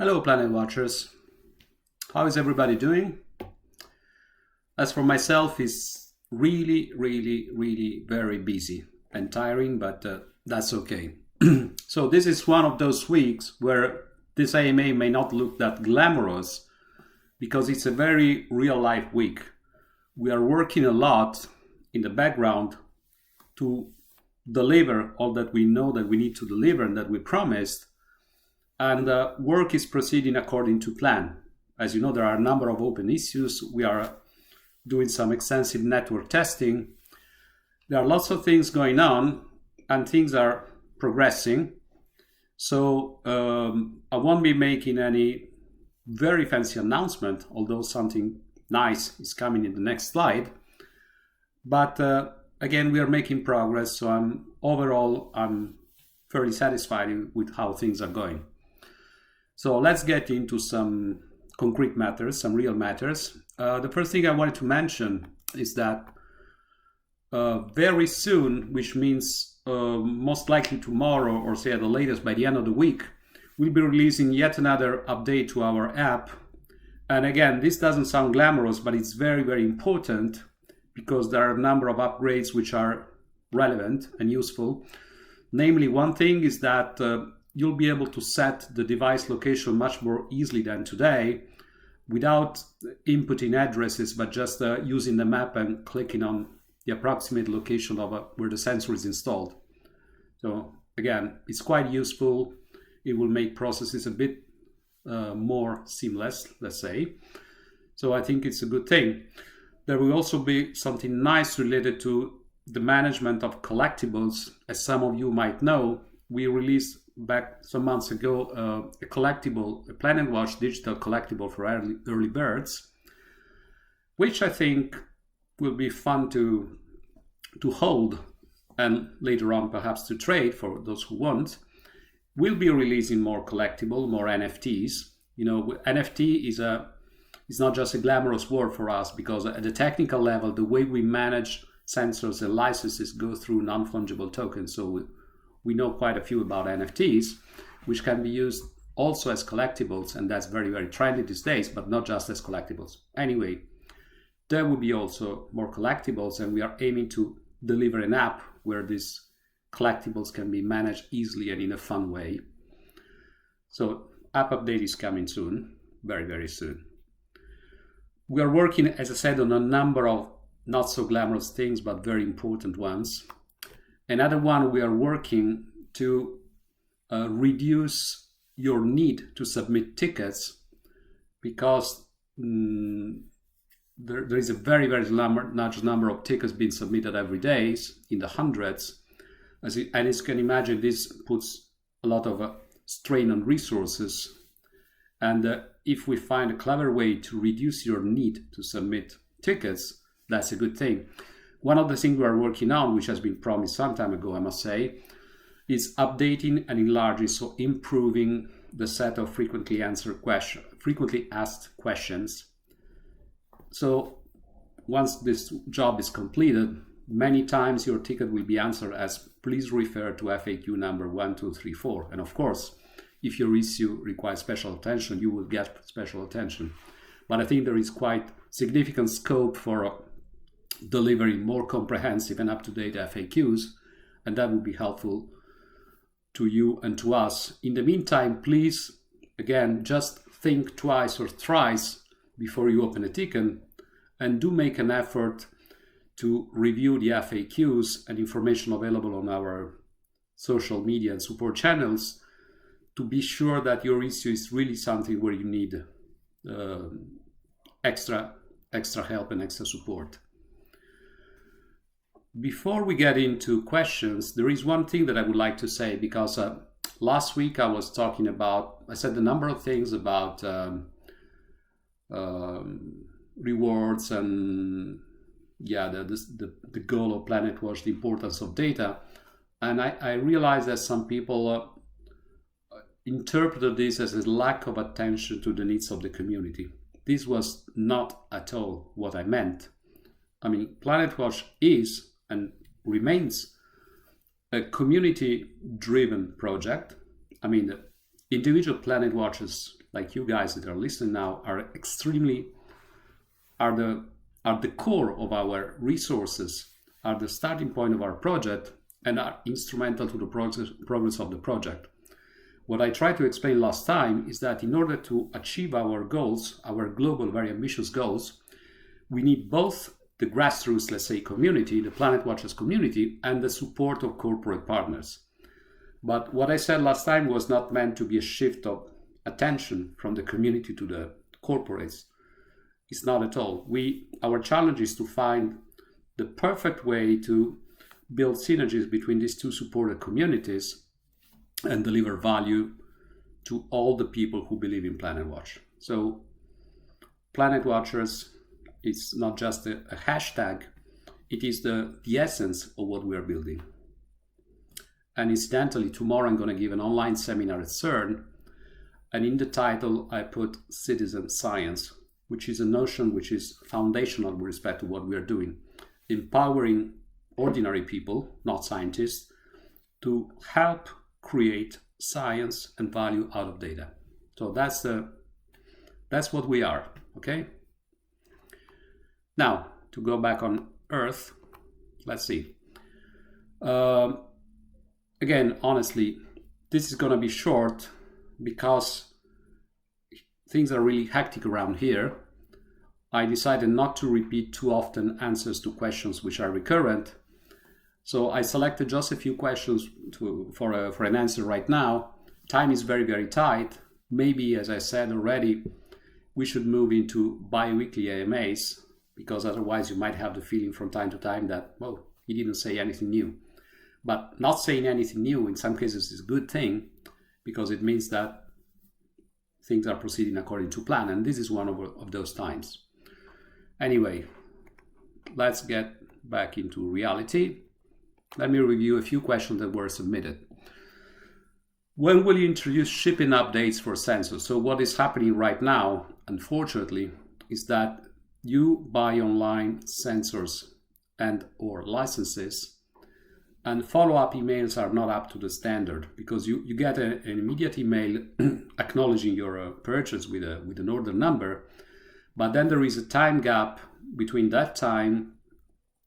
Hello, Planet Watchers. How is everybody doing? As for myself, it's really very busy and tiring, but that's okay. So this is one of those weeks where this AMA may not look that glamorous because it's a very real life week. We are working a lot in the background to deliver all that we know that we need to deliver and that we promised. And work is proceeding according to plan. As you know, there are a number of open issues. We are doing some extensive network testing. There are lots of things going on and things are progressing. So I won't be making any very fancy announcement, although something nice is coming in the next slide. But again, we are making progress. So I'm fairly satisfied with how things are going. So let's get into some concrete matters, some real matters. The first thing I wanted to mention is that very soon, which means most likely tomorrow or say at the latest by the end of the week, we'll be releasing yet another update to our app. And again, this doesn't sound glamorous, but it's very important because there are a number of upgrades which are relevant and useful. Namely, one thing is that you'll be able to set the device location much more easily than today without inputting addresses, but just using the map and clicking on the approximate location of where the sensor is installed. So again, it's quite useful. It will make processes a bit more seamless, let's say. So I think it's a good thing. There will also be something nice related to the management of collectibles. As some of you might know, we released back some months ago a collectible, a PlanetWatch digital collectible for early birds, which I think will be fun to hold and later on perhaps to trade for those who want. We'll be releasing more collectible, more NFTs. You know, NFT is not just a glamorous word for us because at the technical level, the way we manage sensors and licenses go through non-fungible tokens. So we know quite a few about NFTs, which can be used also as collectibles, and that's very trendy these days, but not just as collectibles. Anyway, there will be also more collectibles, and we are aiming to deliver an app where these collectibles can be managed easily and in a fun way. So app update is coming soon, very soon. We are working, as I said, on a number of not so glamorous things, but very important ones. Another one, we are working to reduce your need to submit tickets because there is a very large number of tickets being submitted every day in the hundreds. And as you can imagine, this puts a lot of strain on resources. And if we find a clever way to reduce your need to submit tickets, that's a good thing. One of the things we are working on, which has been promised some time ago, I must say, is updating and enlarging, so improving the set of frequently asked questions. So once this job is completed, many times your ticket will be answered as please refer to FAQ number 1234. And of course, if your issue requires special attention, you will get special attention. But I think there is quite significant scope for delivering more comprehensive and up-to-date FAQs, and that will be helpful to you and to us. In the meantime, please, again, just think twice or thrice before you open a ticket, and do make an effort to review the FAQs and information available on our social media and support channels to be sure that your issue is really something where you need extra help and extra support. Before we get into questions, there is one thing that I would like to say because last week I said a number of things about rewards and the goal of PlanetWatch, the importance of data. And I realized that some people interpreted this as a lack of attention to the needs of the community. This was not at all what I meant. I mean, PlanetWatch is and remains a community-driven project. I mean, individual Planet Watchers like you guys that are listening now are the core of our resources, are the starting point of our project, and are instrumental to the progress of the project. What I tried to explain last time is that in order to achieve our goals, our global, very ambitious goals, we need both the grassroots, let's say, community, the PlanetWatchers community, and the support of corporate partners. But what I said last time was not meant to be a shift of attention from the community to the corporates. It's not at all. Our challenge is to find the perfect way to build synergies between these two supported communities and deliver value to all the people who believe in PlanetWatch. So PlanetWatchers is not just a hashtag, it is the essence of what we are building. And incidentally, tomorrow I'm going to give an online seminar at CERN, and in the title I put citizen science, which is a notion which is foundational with respect to what we are doing, empowering ordinary people, not scientists, to help create science and value out of data. So that's what we are, okay? Now, to go back on Earth, let's see. Again, honestly, this is going to be short because things are really hectic around here. I decided not to repeat too often answers to questions which are recurrent. So I selected just a few questions for an answer right now. Time is very, very tight. Maybe, as I said already, we should move into bi-weekly AMAs, because otherwise you might have the feeling from time to time that, well, he didn't say anything new. But not saying anything new in some cases is a good thing, because it means that things are proceeding according to plan, and this is one of those times. Anyway, let's get back into reality. Let me review a few questions that were submitted. When will you introduce shipping updates for sensors? So what is happening right now, unfortunately, is that you buy online sensors and or licenses, and follow-up emails are not up to the standard, because you get an immediate email acknowledging your purchase with an order number, but then there is a time gap between that time,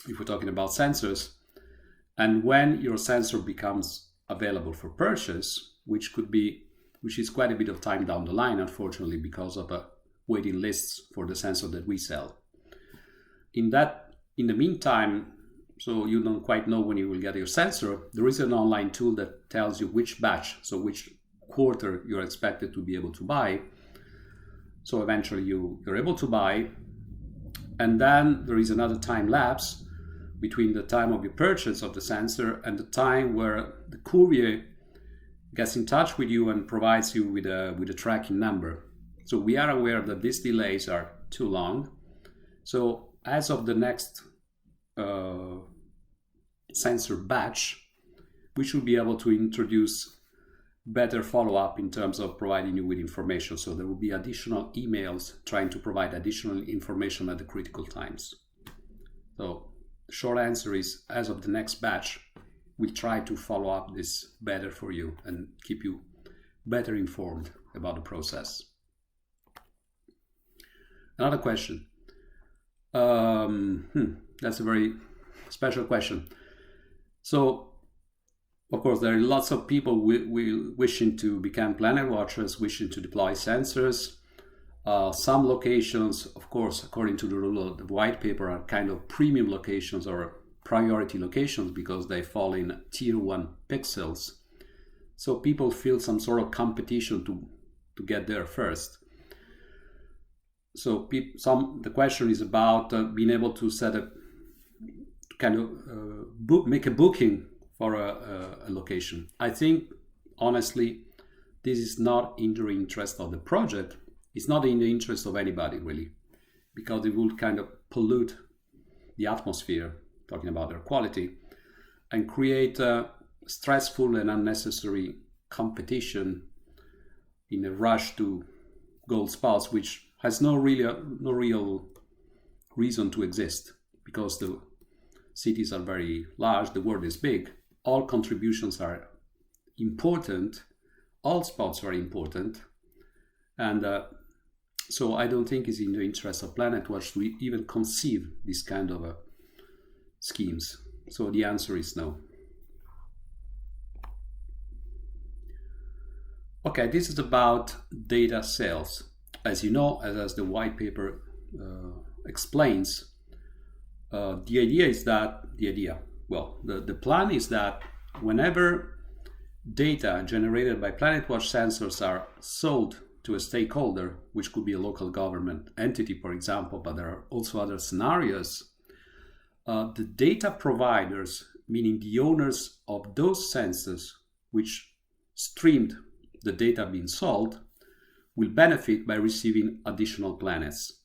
if we're talking about sensors, and when your sensor becomes available for purchase, which is quite a bit of time down the line, unfortunately, because of waiting lists for the sensor that we sell. In the meantime, so you don't quite know when you will get your sensor, there is an online tool that tells you which batch, so which quarter you're expected to be able to buy. So eventually you're able to buy, and then there is another time lapse between the time of your purchase of the sensor and the time where the courier gets in touch with you and provides you with a tracking number. So we are aware that these delays are too long. So as of the next sensor batch, we should be able to introduce better follow-up in terms of providing you with information. So there will be additional emails trying to provide additional information at the critical times. So the short answer is, as of the next batch, we'll try to follow up this better for you and keep you better informed about the process. Another question. That's a very special question. So, of course, there are lots of people wishing to become PlanetWatchers, wishing to deploy sensors. Some locations, of course, according to the rule of the white paper, are kind of premium locations or priority locations because they fall in tier 1 pixels. So people feel some sort of competition to get there first. So the question is about being able to set a kind of make a booking for a location. I think, honestly, this is not in the interest of the project. It's not in the interest of anybody, really, because it will kind of pollute the atmosphere, talking about air quality, and create a stressful and unnecessary competition in a rush to gold spots, which has no real reason to exist, because the cities are very large, the world is big, all contributions are important, all spots are important, And so I don't think it's in the interest of PlanetWatch to even conceive this kind of schemes. So the answer is no. Okay, this is about data sales. As you know, as the white paper explains, the plan is that whenever data generated by PlanetWatch sensors are sold to a stakeholder, which could be a local government entity, for example, but there are also other scenarios, the data providers, meaning the owners of those sensors which streamed the data being sold, will benefit by receiving additional planets.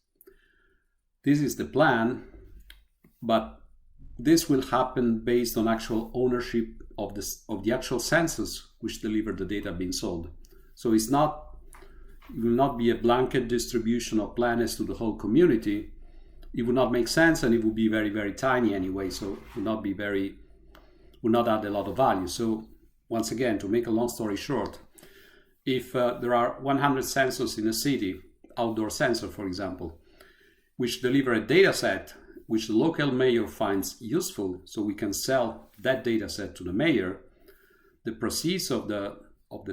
This is the plan, but this will happen based on actual ownership of the actual sensors which deliver the data being sold. So it will not be a blanket distribution of planets to the whole community. It would not make sense, and it would be very, very tiny anyway, so it would not add a lot of value. So once again, to make a long story short, if there are 100 sensors in a city, outdoor sensor for example, which deliver a data set which the local mayor finds useful, so we can sell that data set to the mayor, the proceeds of the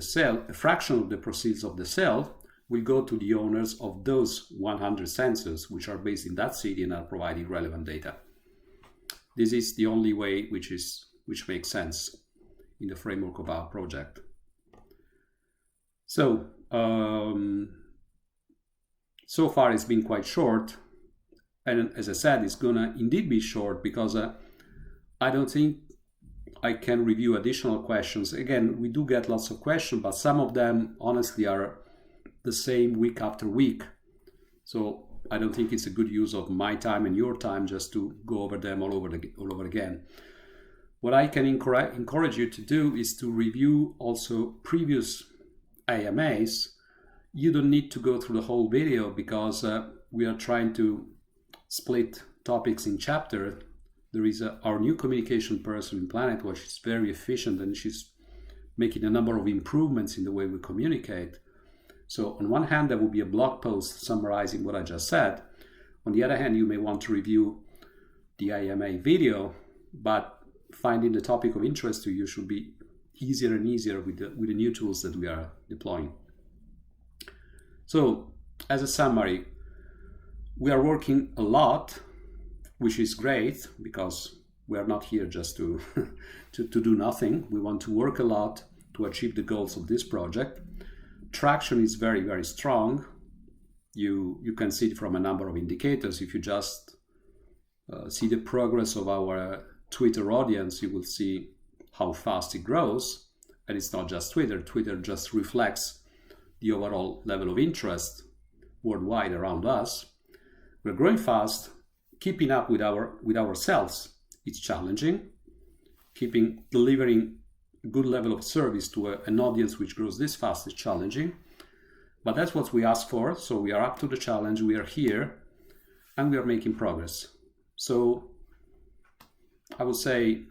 sale, a fraction of the proceeds of the sale, will go to the owners of those 100 sensors which are based in that city and are providing relevant data. This is the only way which makes sense in the framework of our project. So, so far it's been quite short, and as I said, it's gonna indeed be short because I don't think I can review additional questions. Again, we do get lots of questions, but some of them honestly are the same week after week. So I don't think it's a good use of my time and your time just to go over them all over again. What I can encourage you to do is to review also previous AMAs. You don't need to go through the whole video because we are trying to split topics in chapter. There is our new communication person in PlanetWatch. She's very efficient and she's making a number of improvements in the way we communicate. So on one hand, there will be a blog post summarizing what I just said. On the other hand, you may want to review the AMA video, but finding the topic of interest to you should be easier and easier with the new tools that we are deploying. So as a summary, we are working a lot, which is great because we are not here just to do nothing. We want to work a lot to achieve the goals of this project. Traction is very, very strong. You can see it from a number of indicators. If you just see the progress of our Twitter audience, you will see how fast it grows. And it's not just Twitter. Twitter just reflects the overall level of interest worldwide around us. We're growing fast. Keeping up with ourselves, it's challenging. Delivering a good level of service to an audience which grows this fast is challenging. But that's what we ask for. So we are up to the challenge. We are here and we are making progress. So I would say,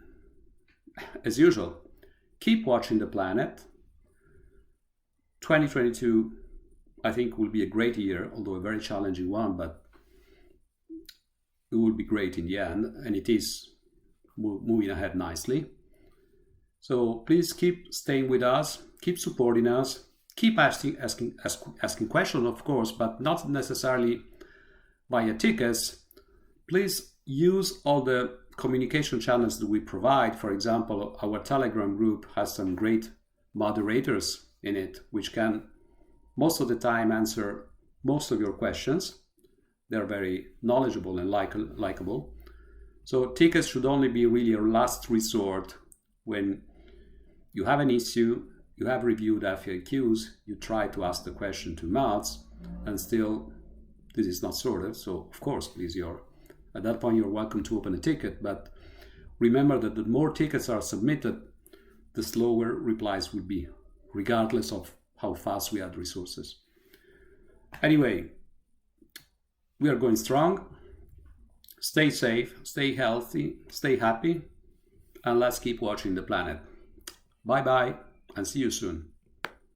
as usual, keep watching the planet. 2022, I think, will be a great year, although a very challenging one, but it will be great in the end, and it is moving ahead nicely. So please keep staying with us, keep supporting us, keep asking questions, of course, but not necessarily via tickets. Please use all the communication channels that we provide. For example, our Telegram group has some great moderators in it, which can most of the time answer most of your questions. They're very knowledgeable and likable. So tickets should only be really a last resort when you have an issue, you have reviewed FAQs, you try to ask the question to mods, and still this is not sorted. So of course, please, at that point you're welcome to open a ticket. But remember that the more tickets are submitted, the slower replies will be, regardless of how fast we add resources. Anyway, we are going strong. Stay safe, stay healthy, stay happy, and let's keep watching the planet. Bye-bye, and see you soon.